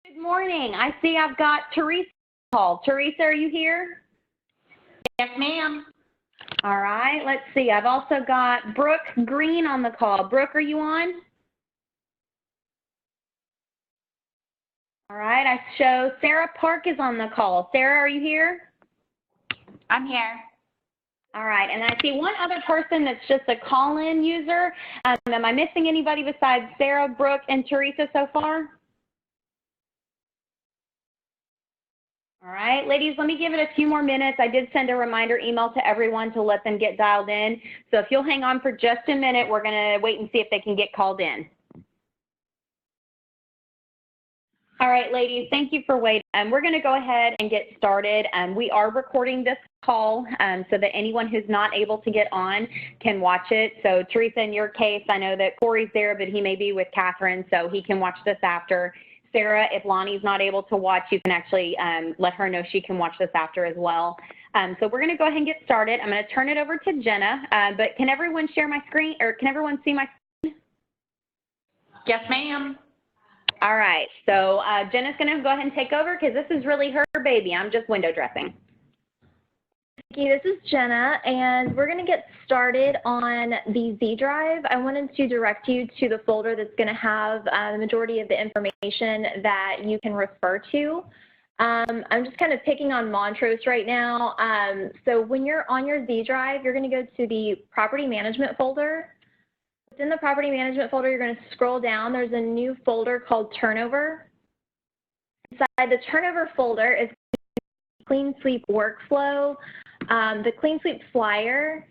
Good morning. I see I've got Teresa called. Teresa, are you here? Yes, ma'am. All right, let's see. I've also got Brooke Green on the call. Brooke, are you on? All right, I show Sarah Park is on the call. Sarah, are you here? I'm here. All right, and I see one other person that's just a call-in user. Am I missing anybody besides Sarah, Brooke, and Teresa so far? All right, ladies, let me give it a few more minutes. I did send a reminder email to everyone to let them get dialed in. So if you'll hang on for just a minute, we're going to wait and see if they can get called in. All right, ladies, thank you for waiting. We're going to go ahead and get started. We are recording this call so that anyone who's not able to get on can watch it. So Teresa, in your case, I know that Corey's there, but he may be with Catherine, so he can watch this after. Sarah, if Lonnie's not able to watch, you can actually let her know she can watch this after as well. So we're going to go ahead and get started. I'm going to turn it over to Jenna, but can everyone share my screen, or can everyone see my screen? Yes, ma'am. All right, so Jenna's going to go ahead and take over because this is really her baby. I'm just window dressing. This is Jenna, and we're going to get started on the Z drive. I wanted to direct you to the folder that's going to have the majority of the information that you can refer to. I'm just kind of picking on Montrose right now. So when you're on your Z drive, you're going to go to the property management folder. Within the property management folder, you're going to scroll down. There's a new folder called Turnover. Inside the Turnover folder is Clean Sweep Workflow. The Clean Sweep flyer,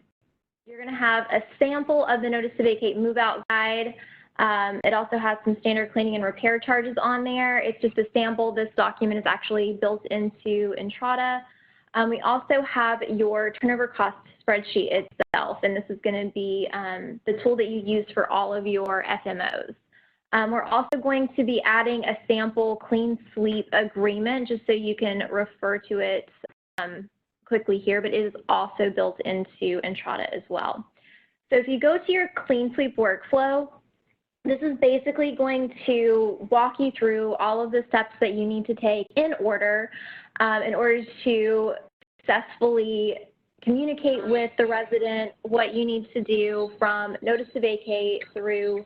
you're going to have a sample of the Notice to Vacate Move Out Guide. It also has some standard cleaning and repair charges on there. It's just a sample. This document is actually built into Entrada. We also have your turnover cost spreadsheet itself, and this is going to be the tool that you use for all of your FMOs. We're also going to be adding a sample Clean Sweep agreement just so you can refer to it quickly here, but it is also built into Entrada as well. So if you go to your Clean Sweep workflow, this is basically going to walk you through all of the steps that you need to take in order to successfully communicate with the resident what you need to do from notice to vacate through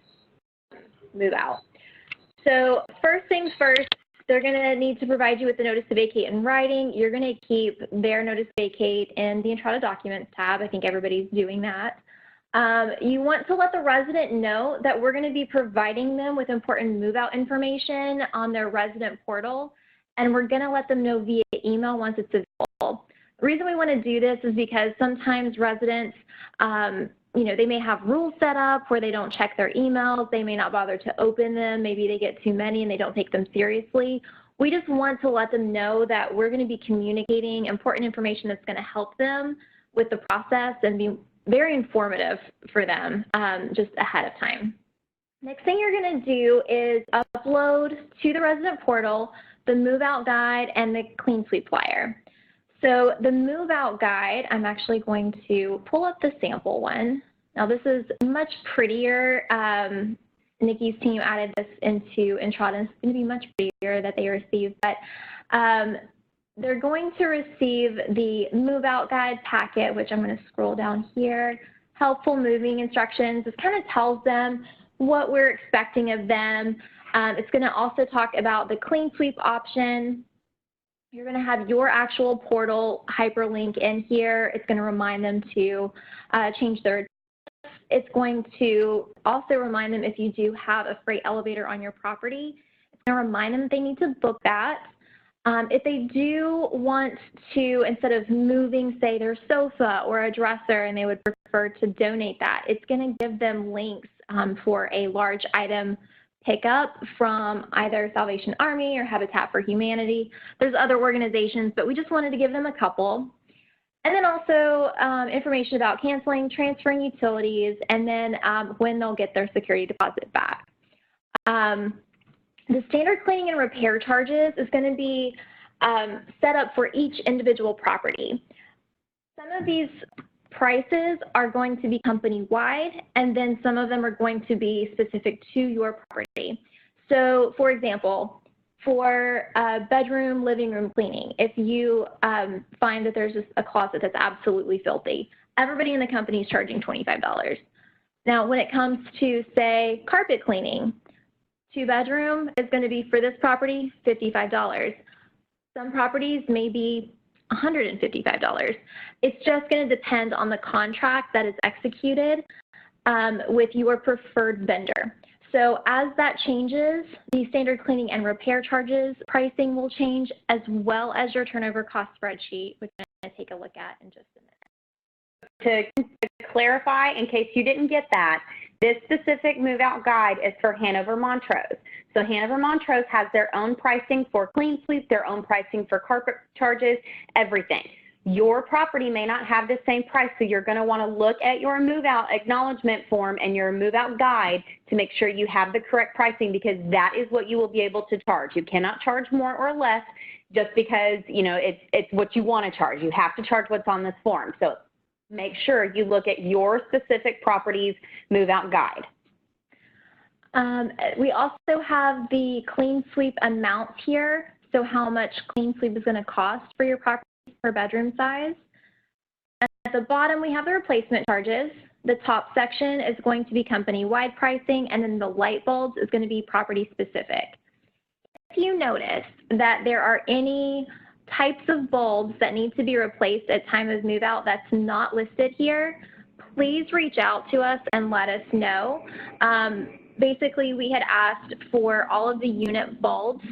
move out. So first things first, they're going to need to provide you with the notice to vacate in writing. You're going to keep their notice to vacate in the Entrada Documents tab. I think everybody's doing that. You want to let the resident know that we're going to be providing them with important move-out information on their resident portal, and we're going to let them know via email once it's available. The reason we want to do this is because sometimes residents, they may have rules set up where they don't check their emails, they may not bother to open them, maybe they get too many and they don't take them seriously. We just want to let them know that we're going to be communicating important information that's going to help them with the process and be very informative for them just ahead of time. Next thing you're going to do is upload to the resident portal the move out guide and the Clean Sweep flyer. So the move out guide, I'm actually going to pull up the sample one. Now this is much prettier. Nikki's team added this into Entrada. It's going to be much prettier that they receive, but they're going to receive the move out guide packet, which I'm going to scroll down here. Helpful moving instructions. This kind of tells them what we're expecting of them. It's going to also talk about the Clean Sweep option. You're going to have your actual portal hyperlink in here. It's going to remind them to change their address. It's going to also remind them if you do have a freight elevator on your property. It's going to remind them that they need to book that. If they do want to, instead of moving, say, their sofa or a dresser, and they would prefer to donate that, it's going to give them links for a large item pickup from either Salvation Army or Habitat for Humanity. There's other organizations, but we just wanted to give them a couple. And then also information about canceling, transferring utilities, and then when they'll get their security deposit back. The standard cleaning and repair charges is going to be set up for each individual property. Some of these prices are going to be company-wide, and then some of them are going to be specific to your property. So, for example, For bedroom, living room cleaning, if you find that there's just a closet that's absolutely filthy, everybody in the company is charging $25. Now, when it comes to, say, carpet cleaning, 2-bedroom is going to be, for this property, $55. Some properties may be $155. It's just going to depend on the contract that is executed with your preferred vendor. So as that changes, the standard cleaning and repair charges pricing will change, as well as your turnover cost spreadsheet, which I'm going to take a look at in just a minute. To clarify, in case you didn't get that, this specific move-out guide is for Hanover Montrose. So Hanover Montrose has their own pricing for clean sweep, their own pricing for carpet charges, everything. Your property may not have the same price, so you're going to want to look at your move-out acknowledgement form and your move-out guide to make sure you have the correct pricing, because that is what you will be able to charge. You cannot charge more or less just because, you know, it's what you want to charge. You have to charge what's on this form. So make sure you look at your specific property's move-out guide. We also have the clean sweep amount here, so how much clean sweep is going to cost for your property per bedroom size. At the bottom, we have the replacement charges. The top section is going to be company-wide pricing, and then the light bulbs is going to be property-specific. If you notice that there are any types of bulbs that need to be replaced at time of move-out that's not listed here, please reach out to us and let us know. Basically, we had asked for all of the unit bulbs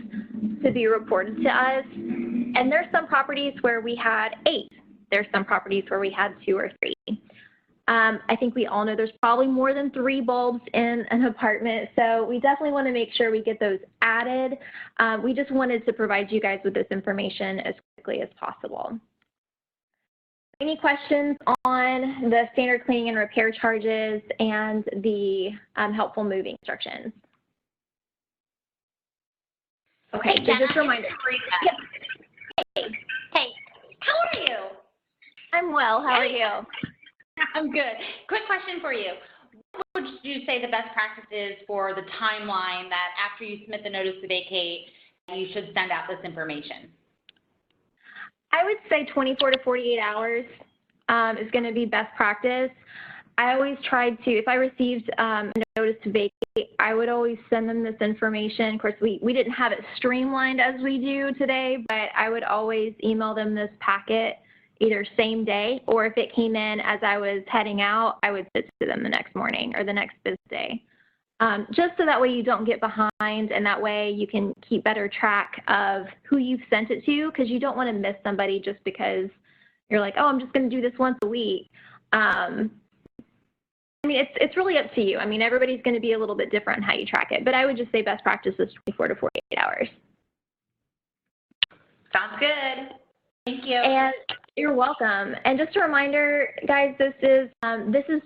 to be reported to us, and there's some properties where we had 8. There's some properties where we had 2 or 3. I think we all know there's probably more than 3 bulbs in an apartment, so we definitely want to make sure we get those added. We just wanted to provide you guys with this information as quickly as possible. Any questions on the standard cleaning and repair charges and the helpful moving instructions? Okay, Hey, so Jenna, just a reminder. Hey, how are you? I'm well, how are you? I'm good. Quick question for you. What would you say the best practice is for the timeline that after you submit the notice to vacate, you should send out this information? I would say 24 to 48 hours is going to be best practice. I always tried to, if I received a notice to vacate, I would always send them this information. Of course, we didn't have it streamlined as we do today, but I would always email them this packet either same day, or if it came in as I was heading out, I would send it to them the next morning or the next business day. Just so that way you don't get behind, and that way you can keep better track of who you've sent it to, because you don't want to miss somebody just because you're like, oh, I'm just going to do this once a week. I mean, it's really up to you. I mean, everybody's going to be a little bit different in how you track it, but I would just say best practice is 24 to 48 hours. Sounds good. Thank you. And you're welcome. And just a reminder, guys, this is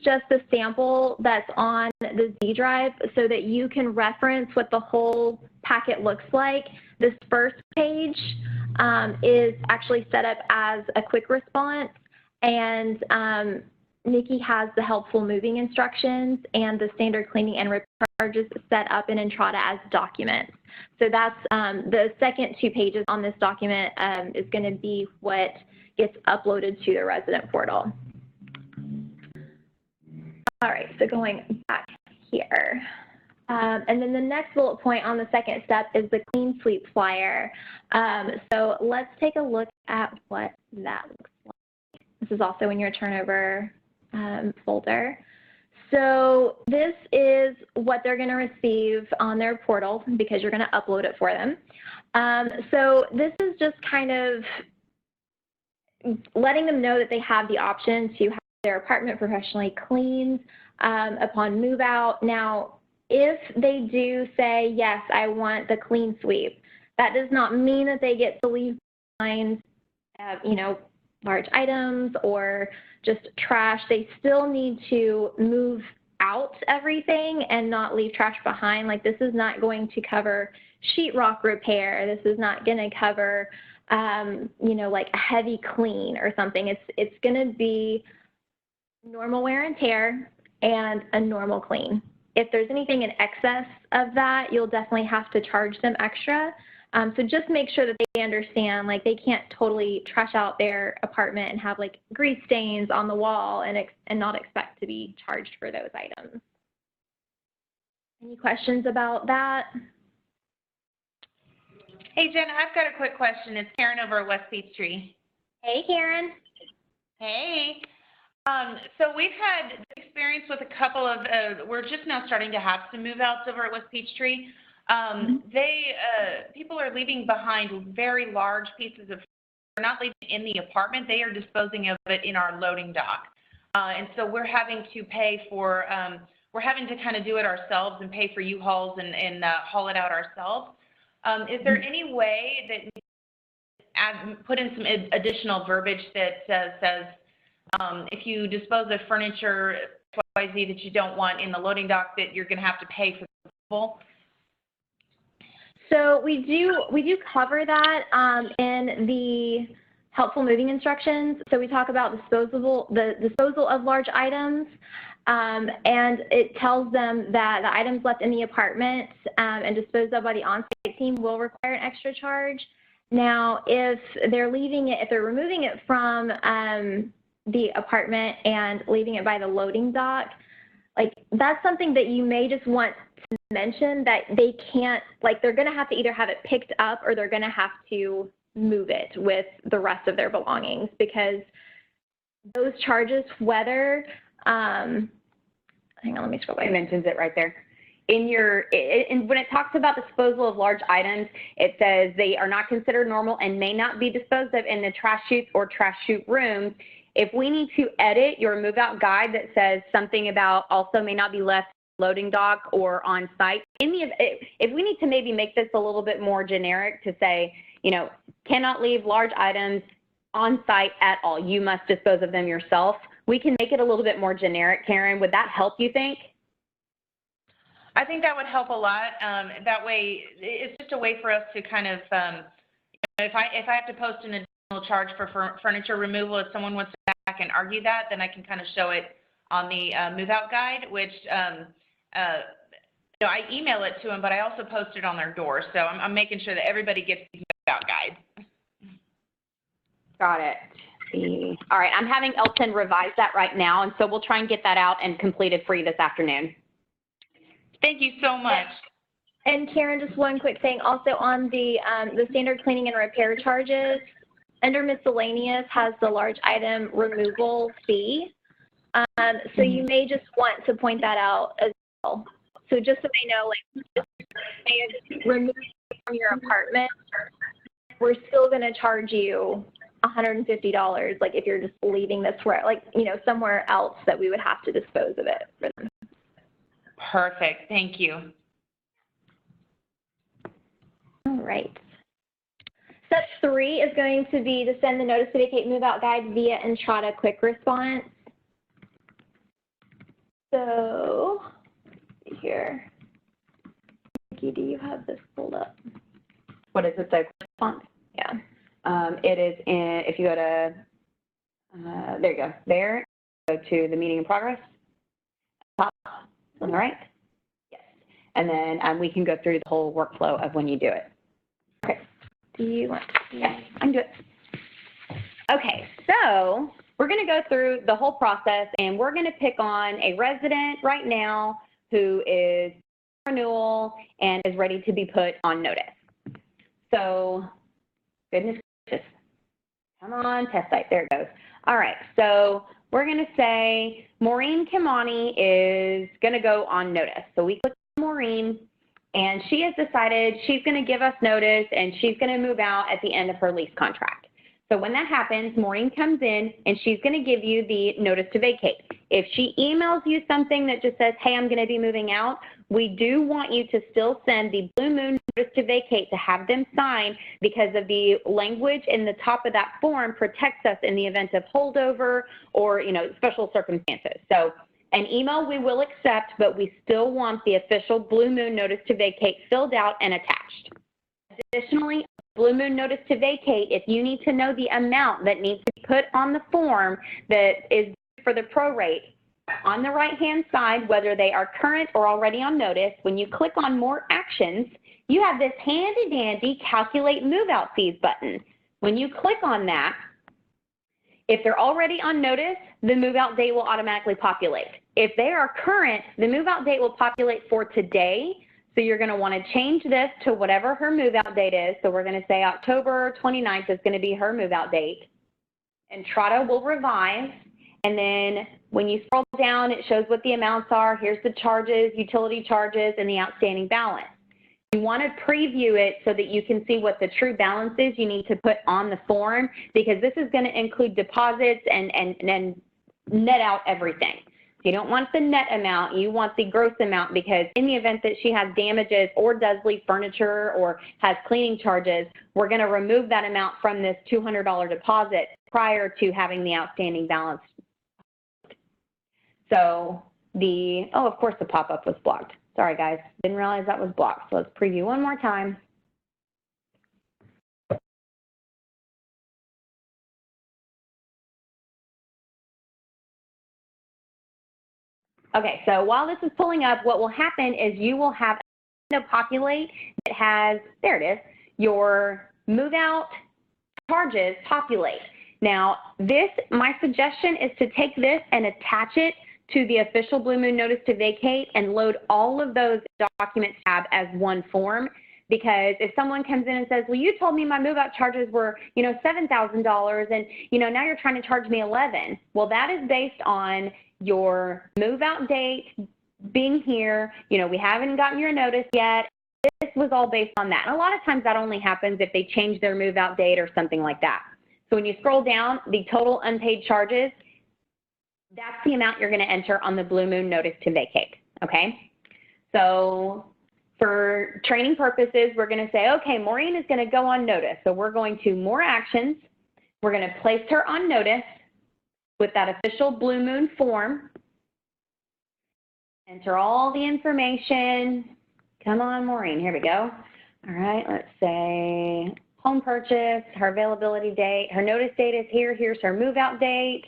just the sample that's on the Z drive so that you can reference what the whole packet looks like. This first page is actually set up as a quick response, and Nikki has the helpful moving instructions and the standard cleaning and repair charges set up in Entrada as documents. So that's the second 2 pages on this document is going to be what gets uploaded to the resident portal. All right, so going back here. And then the next bullet point on the second step is the clean sweep flyer. So let's take a look at what that looks like. This is also in your turnover folder. So this is what they're going to receive on their portal because you're going to upload it for them. So this is just kind of letting them know that they have the option to have their apartment professionally cleaned upon move out. Now, if they do say, yes, I want the clean sweep, that does not mean that they get to leave behind, you know, large items or just trash. They still need to move out everything and not leave trash behind. Like, this is not going to cover sheetrock repair. This is not going to cover, you know, like a heavy clean or something. It's going to be normal wear and tear and a normal clean. If there's anything in excess of that, you'll definitely have to charge them extra. So just make sure that they understand, like, they can't totally trash out their apartment and have like grease stains on the wall and not expect to be charged for those items. Any questions about that? Hey, Jen, I've got a quick question. It's Karen over at West Peachtree. Hey, Karen. Hey. So we've had experience with a couple of, we're just now starting to have some move-outs over at West Peachtree. People are leaving behind very large pieces of, they're not leaving in the apartment, they are disposing of it in our loading dock. And so we're having to pay for, we're having to kind of do it ourselves and pay for U-Hauls and haul it out ourselves. Is there any way that put in some additional verbiage that says if you dispose of furniture XYZ that you don't want in the loading dock, that you're going to have to pay for the removal? So we do cover that in the helpful moving instructions. So we talk about the disposal of large items, and it tells them that the items left in the apartment and disposed of by the on-site team will require an extra charge. Now, if they're removing it from the apartment and leaving it by the loading dock, like, that's something that you may just want to mention, that they can't, like, they're going to have to either have it picked up or they're going to have to move it with the rest of their belongings, because those charges, whether, hang on, let me scroll back. It mentions it right there. When it talks about disposal of large items, it says they are not considered normal and may not be disposed of in the trash chutes or trash chute rooms. If we need to edit your move out guide that says something about also may not be left loading dock or on site, if we need to maybe make this a little bit more generic to say, you know, cannot leave large items on site at all, you must dispose of them yourself, we can make it a little bit more generic. Karen, would that help, you think? I think that would help a lot. That way, it's just a way for us to kind of, if I have to post an additional charge for furniture removal, if someone wants to go back and argue that, then I can kind of show it on the move-out guide, which so I email it to them, but I also post it on their door. So I'm making sure that everybody gets these move-out guides. Got it. All right, I'm having Elton revise that right now, and so we'll try and get that out and completed for you this afternoon. Thank you so much. And Karen, just one quick thing. Also on the standard cleaning and repair charges, under miscellaneous has the large item removal fee. So you may just want to point that out as well. So just so they know, like, may have removed it from your apartment, we're still going to charge you $150, like if you're just leaving this where, like, you know, somewhere else that we would have to dispose of it for them. Perfect. Thank you. All right. Step 3 is going to be to send the notice to vacate move out guide via Entrata quick response. So, let's see here. Nikki, do you have this pulled up? What is it, the response? Yeah. It is in, if you go to, there you go, there, go to the meeting in progress, top, on the right, yes. And then we can go through the whole workflow of when you do it. Okay. Do you want to? Yes, I can do it. Okay, so we're going to go through the whole process, and we're going to pick on a resident right now who is renewal and is ready to be put on notice. So, goodness gracious. Come on, test site, there it goes. All right, so we're going to say Maureen Kimani is going to go on notice. So we click on Maureen, and she has decided she's going to give us notice, and she's going to move out at the end of her lease contract. So when that happens, Maureen comes in, and she's going to give you the notice to vacate. If she emails you something that just says, hey, I'm going to be moving out, we do want you to still send the Blue Moon notice to vacate to have them sign, because of the language in the top of that form protects us in the event of holdover or, you know, special circumstances. So an email we will accept, but we still want the official Blue Moon notice to vacate filled out and attached. Additionally, Blue Moon notice to vacate, if you need to know the amount that needs to be put on the form that is for the prorate, on the right-hand side, whether they are current or already on notice, when you click on More Actions, you have this handy dandy calculate move out fees button. When you click on that, if they're already on notice, the move out date will automatically populate. If they are current, the move out date will populate for today. So you're going to want to change this to whatever her move out date is. So we're going to say October 29th is going to be her move out date. Entrata will revise. And then when you scroll down, it shows what the amounts are. Here's the charges, utility charges, and the outstanding balance. You want to preview it so that you can see what the true balance is you need to put on the form, because this is going to include deposits and net out everything. So you don't want the net amount, you want the gross amount, because in the event that she has damages or does leave furniture or has cleaning charges, we're going to remove that amount from this $200 deposit prior to having the outstanding balance. So of course the pop-up was blocked. Sorry guys, didn't realize that was blocked. So let's preview one more time. Okay, so while this is pulling up, what will happen is you will have a window populate that has, there it is, your move out charges populate. Now my suggestion is to take this and attach it to the official Blue Moon notice to vacate and load all of those documents tab as one form. Because if someone comes in and says, well, you told me my move out charges were, $7,000 and, now you're trying to charge me $11,000. Well, that is based on your move out date being here. We haven't gotten your notice yet. This was all based on that. And a lot of times that only happens if they change their move out date or something like that. So when you scroll down, the total unpaid charges, that's the amount you're going to enter on the Blue Moon notice to vacate, okay? So for training purposes, we're going to say, okay, Maureen is going to go on notice. So we're going to more actions. We're going to place her on notice with that official Blue Moon form. Enter all the information. Come on, Maureen, here we go. All right, let's say home purchase, her availability date, her notice date is here. Here's her move out date.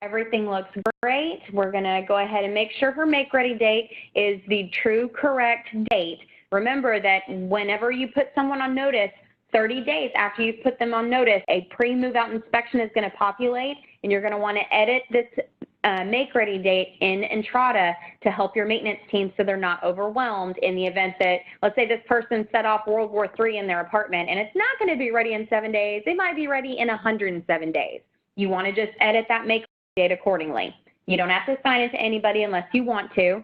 Everything looks great. We're going to go ahead and make sure her make ready date is the true correct date. Remember that whenever you put someone on notice, 30 days after you've put them on notice, a pre-move out inspection is going to populate, and you're going to want to edit this make ready date in Entrata to help your maintenance team so they're not overwhelmed in the event that, let's say this person set off World War III in their apartment and it's not going to be ready in 7 days. They might be ready in 107 days. You want to just edit that make date accordingly. You don't have to assign it to anybody unless you want to,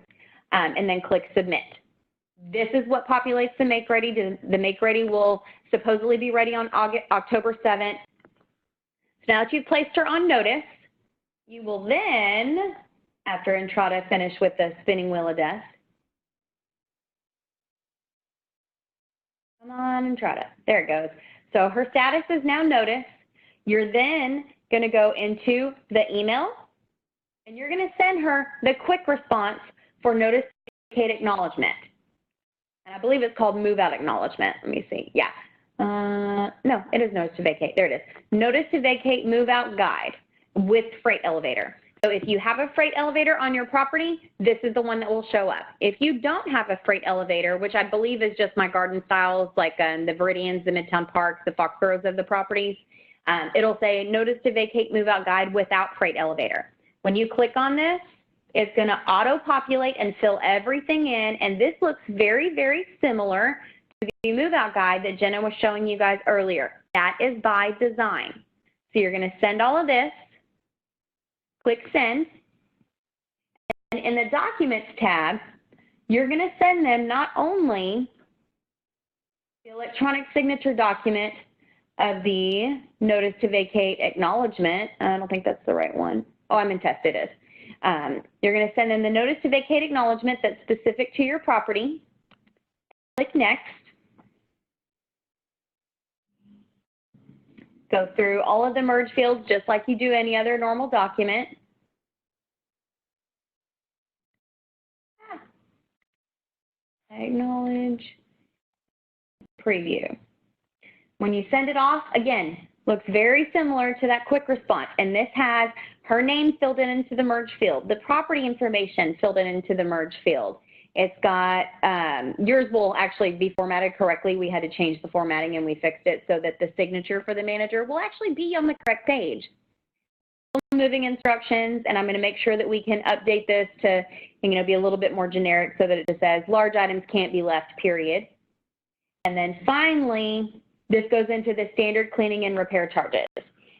and then click submit. This is what populates the make ready. The make ready will supposedly be ready on October 7th. So now that you've placed her on notice, you will then, after Entrata finish with the spinning wheel of death, come on Entrata, there it goes. So her status is now notice. You're then going to go into the email, and you're going to send her the quick response for notice to vacate acknowledgement. And I believe it's called move out acknowledgement. Let me see. Yeah. No, it is notice to vacate. There it is. Notice to vacate move out guide with freight elevator. So if you have a freight elevator on your property, this is the one that will show up. If you don't have a freight elevator, which I believe is just my garden styles, like the Viridians, the Midtown Parks, the Foxboroughs of the properties, it'll say notice to vacate move out guide without freight elevator. When you click on this, it's going to auto-populate and fill everything in, and this looks very, very similar to the move out guide that Jenna was showing you guys earlier. That is by design. So you're going to send all of this, click send, and in the documents tab, you're going to send them not only the electronic signature document of the notice to vacate acknowledgement. I don't think that's the right one. Oh, I'm in test, it is. You're going to send them the notice to vacate acknowledgement that's specific to your property. Click next. Go through all of the merge fields just like you do any other normal document. Acknowledge, preview. When you send it off, again, looks very similar to that quick response. And this has her name filled in into the merge field, the property information filled in into the merge field. It's got, yours will actually be formatted correctly. We had to change the formatting and we fixed it so that the signature for the manager will actually be on the correct page. Moving instructions, and I'm going to make sure that we can update this to, be a little bit more generic so that it just says large items can't be left, period. And then finally, this goes into the standard cleaning and repair charges.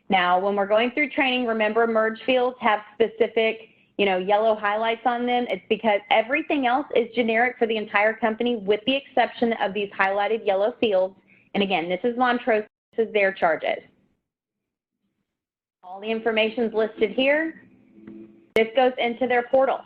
Now, when we're going through training, remember merge fields have specific, yellow highlights on them. It's because everything else is generic for the entire company with the exception of these highlighted yellow fields. And again, this is Montrose, this is their charges. All the information's listed here. This goes into their portal.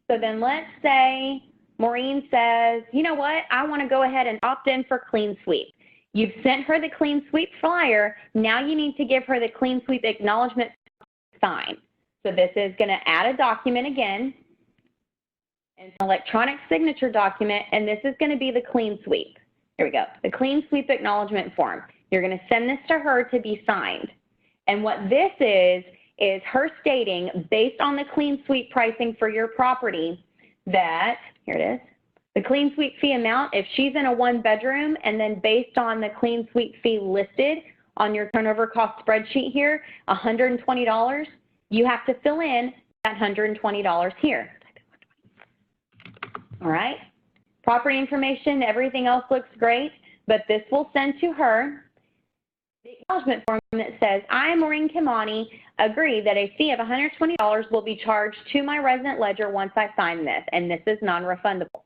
So then let's say Maureen says, you know what, I want to go ahead and opt in for Clean Sweep. You've sent her the Clean Sweep flyer. Now you need to give her the Clean Sweep acknowledgement sign. So this is going to add a document again, an electronic signature document, and this is going to be the Clean Sweep. Here we go, the Clean Sweep acknowledgement form. You're going to send this to her to be signed. And what this is her stating, based on the Clean Sweep pricing for your property, that, here it is, the Clean Sweep fee amount, if she's in a one-bedroom, and then based on the Clean Sweep fee listed on your turnover cost spreadsheet here, $120, you have to fill in that $120 here. All right? Property information, everything else looks great, but this will send to her the acknowledgement form that says, I, Maureen Kimani, agree that a fee of $120 will be charged to my resident ledger once I sign this, and this is non-refundable.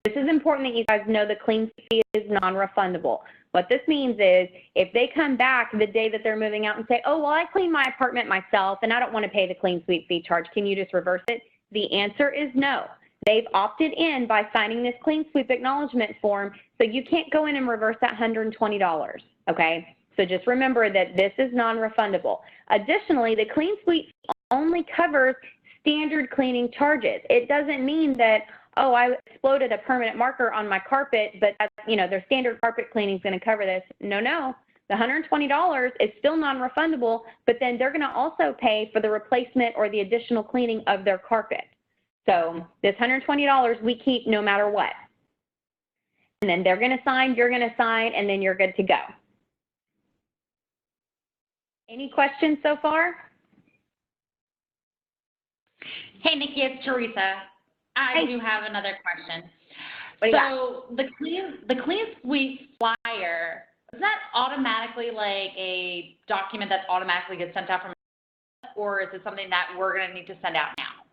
This is important that you guys know the Clean fee is non-refundable. What this means is if they come back the day that they're moving out and say, oh, well, I cleaned my apartment myself and I don't want to pay the Clean Sweep fee charge, can you just reverse it? The answer is no. They've opted in by signing this Clean Sweep acknowledgement form, so you can't go in and reverse that $120, okay? So just remember that this is non-refundable. Additionally, the Clean Sweep only covers standard cleaning charges. It doesn't mean that, oh, I exploded a permanent marker on my carpet, but their standard carpet cleaning is going to cover this. No, no. The $120 is still non-refundable, but then they're going to also pay for the replacement or the additional cleaning of their carpet. So this $120 we keep no matter what. And then they're going to sign, you're going to sign, and then you're good to go. Any questions so far? Hey, Nikki, it's Teresa. I do have another question. So the Clean Sweep flyer, is that automatically like a document that automatically gets sent out from, or is it something that we're going to need to send out now?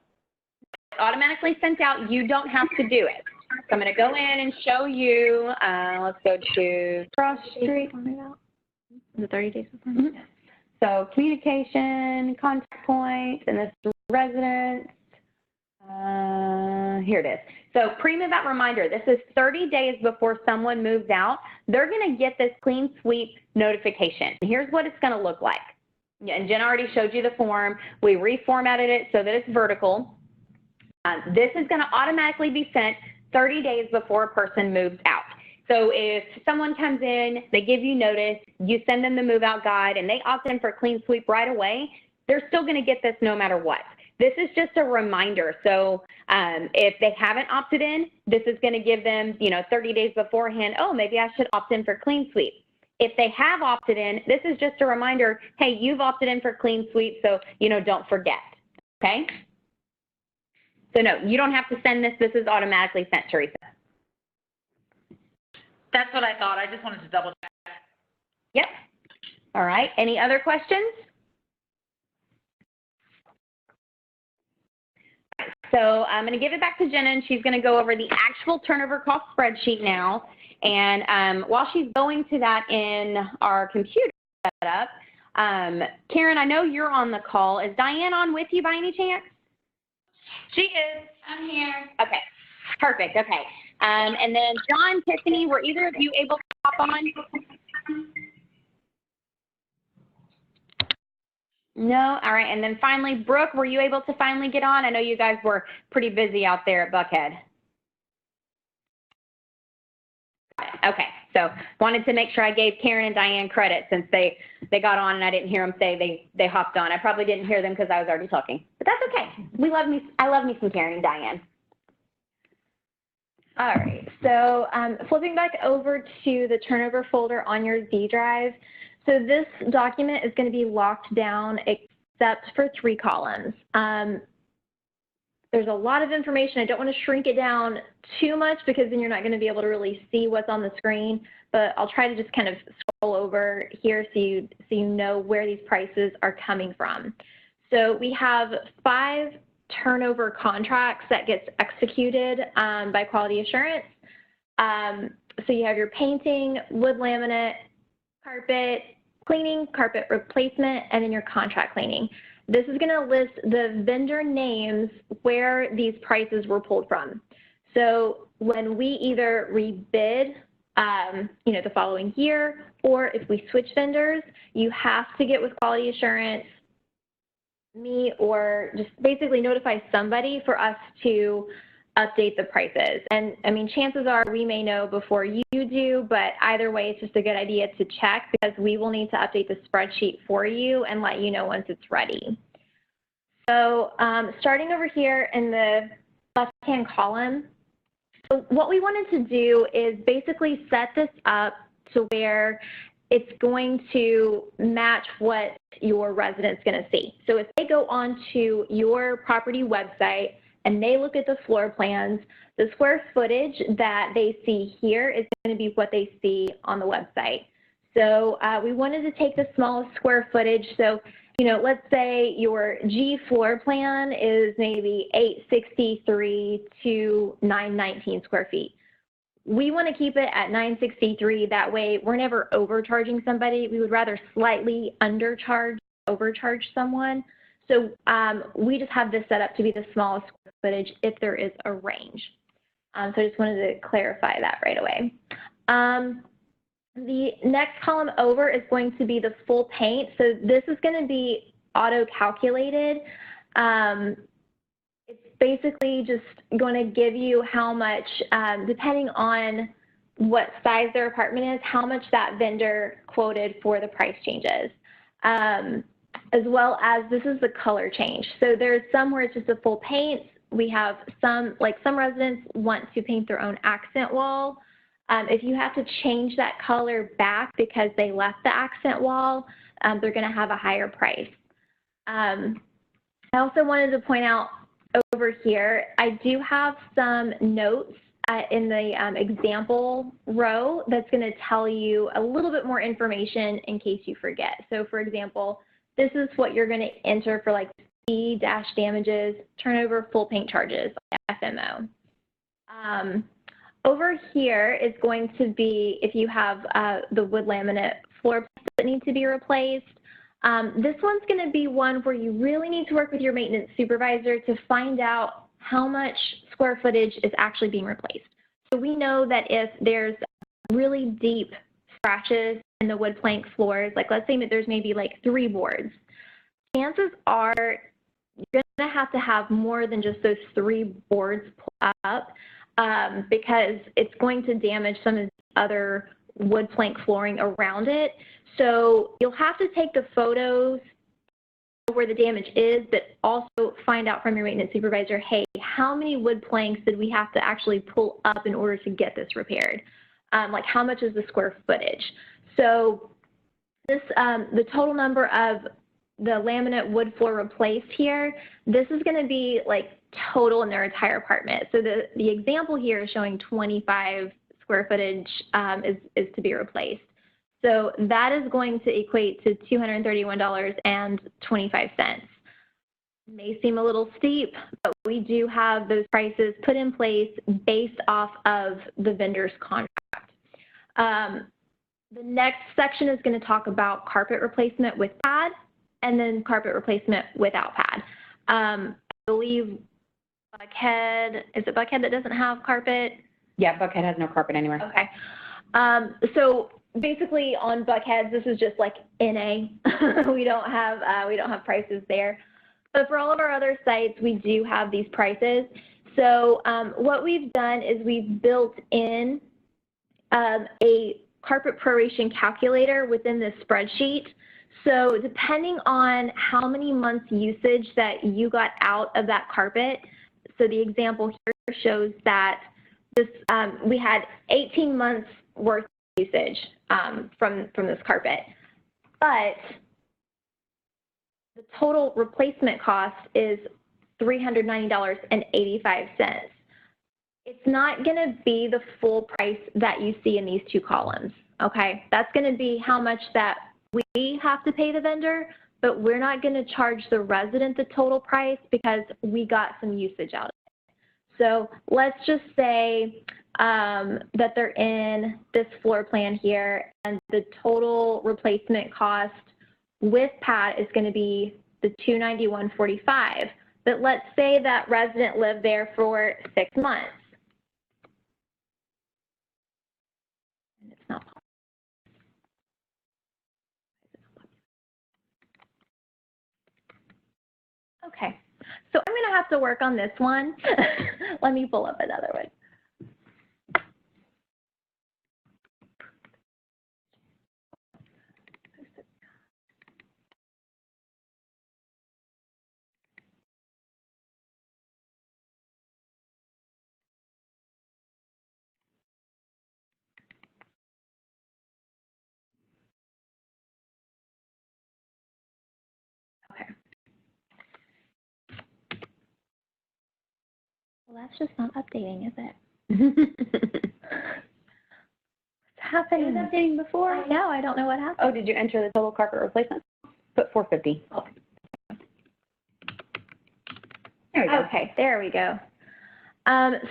It's automatically sent out. You don't have to do it. So I'm going to go in and show you. Let's go to Cross Street. Is it 30 days before? Mm-hmm. So communication, contact point, and this residence. Here it is. So pre-move out reminder, this is 30 days before someone moves out. They're going to get this Clean Sweep notification. Here's what it's going to look like. And Jen already showed you the form. We reformatted it so that it's vertical. This is going to automatically be sent 30 days before a person moves out. So if someone comes in, they give you notice, you send them the move out guide, and they opt in for Clean Sweep right away, they're still going to get this no matter what. This is just a reminder. So if they haven't opted in, this is going to give them, 30 days beforehand, oh, maybe I should opt in for Clean Sweep. If they have opted in, this is just a reminder, hey, you've opted in for Clean Sweep, so, don't forget, okay? So no, you don't have to send this. This is automatically sent, Teresa. That's what I thought. I just wanted to double check. Yep. All right. Any other questions? So I'm going to give it back to Jenna, and she's going to go over the actual turnover cost spreadsheet now. And while she's going to that in our computer setup, Karen, I know you're on the call. Is Diane on with you by any chance? She is. I'm here. Okay. Perfect. Okay. And then John, Tiffany, were either of you able to hop on? No? All right. And then finally, Brooke, were you able to finally get on? I know you guys were pretty busy out there at Buckhead. Okay. So wanted to make sure I gave Karen and Diane credit since they got on and I didn't hear them say they hopped on. I probably didn't hear them because I was already talking. But that's okay. I love me some Karen and Diane. All right, so flipping back over to the turnover folder on your Z drive. So this document is going to be locked down except for 3 columns. There's a lot of information. I don't want to shrink it down too much because then you're not going to be able to really see what's on the screen, but I'll try to just kind of scroll over here so you know where these prices are coming from. So we have 5 turnover contracts that gets executed by quality assurance. So you have your painting, wood laminate, carpet cleaning, carpet replacement, and then your contract cleaning. This is going to list the vendor names where these prices were pulled from. So when we either rebid, the following year, or if we switch vendors, you have to get with quality assurance, me, or just basically notify somebody for us to update the prices. And I mean, chances are we may know before you do, but either way, it's just a good idea to check because we will need to update the spreadsheet for you and let you know once it's ready. So starting over here in the left-hand column, so what we wanted to do is basically set this up to where it's going to match what your resident's going to see. So if they go onto your property website and they look at the floor plans, the square footage that they see here is going to be what they see on the website. So we wanted to take the smallest square footage. So, let's say your G floor plan is maybe 863 to 919 square feet. We want to keep it at 963. That way we're never overcharging somebody. We would rather slightly overcharge someone. So we just have this set up to be the smallest square footage if there is a range. So I just wanted to clarify that right away. The next column over is going to be the full paint. So this is going to be auto-calculated. It's basically just going to give you how much, depending on what size their apartment is, how much that vendor quoted for the price changes. As well as this is the color change. So there's some where it's just a full paint. We have some residents want to paint their own accent wall. If you have to change that color back because they left the accent wall, they're going to have a higher price. I also wanted to point out over here, I do have some notes in the example row that's going to tell you a little bit more information in case you forget. So for example, this is what you're going to enter for like C-damages, turnover, full paint charges, FMO. Over here is going to be if you have the wood laminate floor that need to be replaced. This one's going to be one where you really need to work with your maintenance supervisor to find out how much square footage is actually being replaced. So we know that if there's really deep scratches in the wood plank floors, like let's say that there's maybe like 3 boards, chances are you're going to have more than just those 3 boards pulled up. Because it's going to damage some of the other wood plank flooring around it. So you'll have to take the photos where the damage is, but also find out from your maintenance supervisor, hey, how many wood planks did we have to actually pull up in order to get this repaired? Like how much is the square footage? So this, the total number of the laminate wood floor replaced here, this is going to be like total in their entire apartment. So the example here is showing 25 square footage is to be replaced. So that is going to equate to $231.25. May seem a little steep, but we do have those prices put in place based off of the vendor's contract. The next section is going to talk about carpet replacement with pad and then carpet replacement without pad. I believe Buckhead, is it Buckhead that doesn't have carpet? Yeah, Buckhead has no carpet anywhere. Okay. So basically on Buckhead, this is just like NA. we don't have prices there. But for all of our other sites, we do have these prices. So what we've done is we've built in a carpet proration calculator within this spreadsheet. So depending on how many months usage that you got out of that carpet, so the example here shows that this, we had 18 months worth of usage from this carpet, but the total replacement cost is $390.85. It's not going to be the full price that you see in these two columns, okay? That's going to be how much that we have to pay the vendor, but we're not going to charge the resident the total price because we got some usage out of it. So let's just say that they're in this floor plan here, and the total replacement cost with pad is going to be the $291.45. But let's say that resident lived there for 6 months. And it's not. Okay, so I'm going to have to work on this one. Let me pull up another one. Okay. Well, that's just not updating, is it? What's happening? It was updating before. I know. I don't know what happened. Oh, did you enter the total carpet replacement? Put 450. Oh. There we go. Okay, there we go.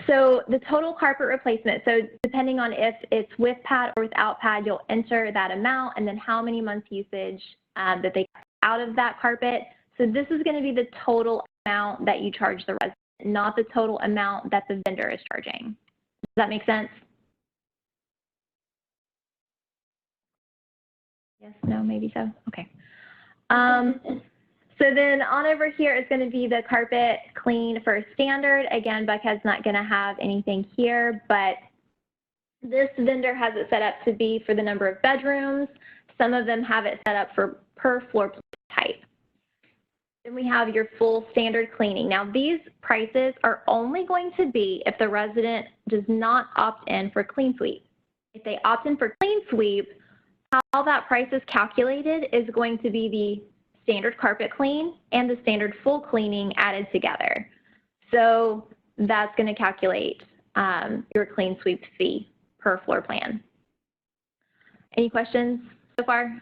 So the total carpet replacement, so depending on if it's with pad or without pad, you'll enter that amount and then how many months usage that they got out of that carpet. So this is going to be the total amount that you charge the resident, not the total amount that the vendor is charging. Does that make sense? Yes, no, maybe so. Okay. So then on over here is going to be the carpet clean for standard. Again, Buckhead's not going to have anything here, but this vendor has it set up to be for the number of bedrooms. Some of them have it set up for per floor type. Then we have your full standard cleaning. Now these prices are only going to be if the resident does not opt in for clean sweep. If they opt in for clean sweep, how that price is calculated is going to be the standard carpet clean and the standard full cleaning added together. So that's going to calculate your clean sweep fee per floor plan. Any questions so far?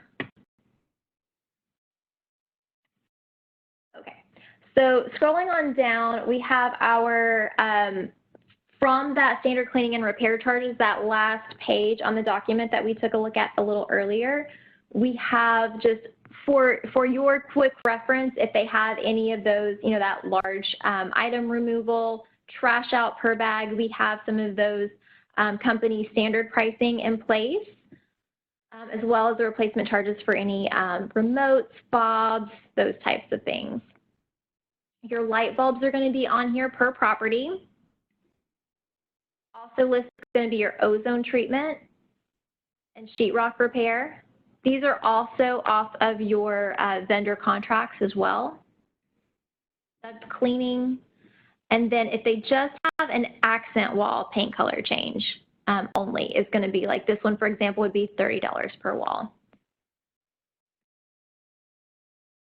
Okay, so scrolling on down, we have our, from that standard cleaning and repair charges, that last page on the document that we took a look at a little earlier, we have just for your quick reference, if they have any of those, you know, that large item removal, trash out per bag, we have some of those company standard pricing in place, as well as the replacement charges for any remotes, fobs, those types of things. Your light bulbs are going to be on here per property. Also listed is going to be your ozone treatment and sheetrock repair. These are also off of your vendor contracts as well. That's cleaning. And then if they just have an accent wall paint color change only, is going to be like this one, for example, would be $30 per wall.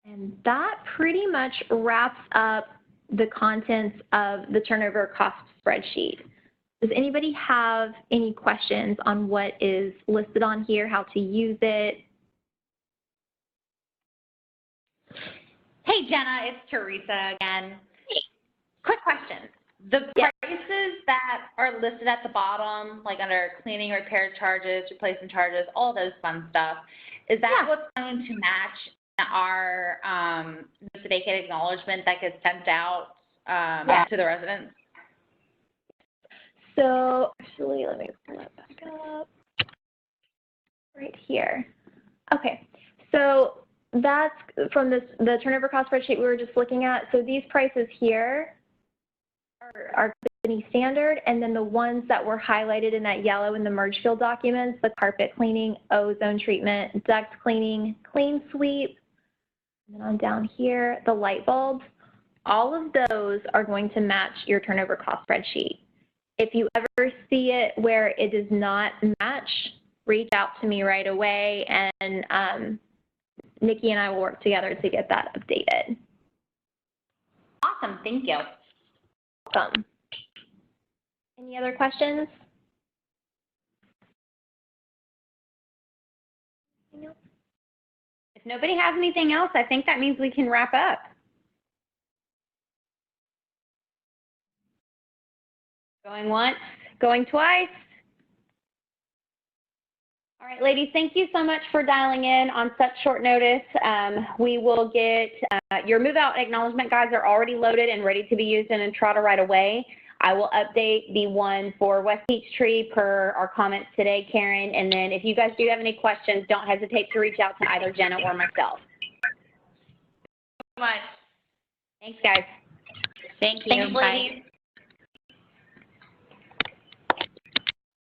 And that pretty much wraps up the contents of the turnover cost spreadsheet. Does anybody have any questions on what is listed on here, how to use it? Hey, Jenna, it's Teresa again. Hey, quick question. The prices that are listed at the bottom, like under cleaning, repair charges, replacement charges, all those fun stuff, is that what's going to match our the vacant acknowledgement that gets sent out to the residents? So actually, let me pull that back up right here. Okay, so that's from the turnover cost spreadsheet we were just looking at. So these prices here are company standard, and then the ones that were highlighted in that yellow in the merge field documents, the carpet cleaning, ozone treatment, duct cleaning, clean sweep, and then on down here, the light bulbs, all of those are going to match your turnover cost spreadsheet. If you ever see it where it does not match, reach out to me right away, and Nikki and I will work together to get that updated. Awesome, thank you. Welcome. Any other questions? If nobody has anything else, I think that means we can wrap up. Going once, going twice. All right, ladies, thank you so much for dialing in on such short notice. We will get your move-out acknowledgement guides are already loaded and ready to be used in Entrada right away. I will update the one for West Peachtree per our comments today, Karen. And then if you guys do have any questions, don't hesitate to reach out to either Jenna or myself. Thank you so much. Thanks, guys. Thank you. Thanks, ladies.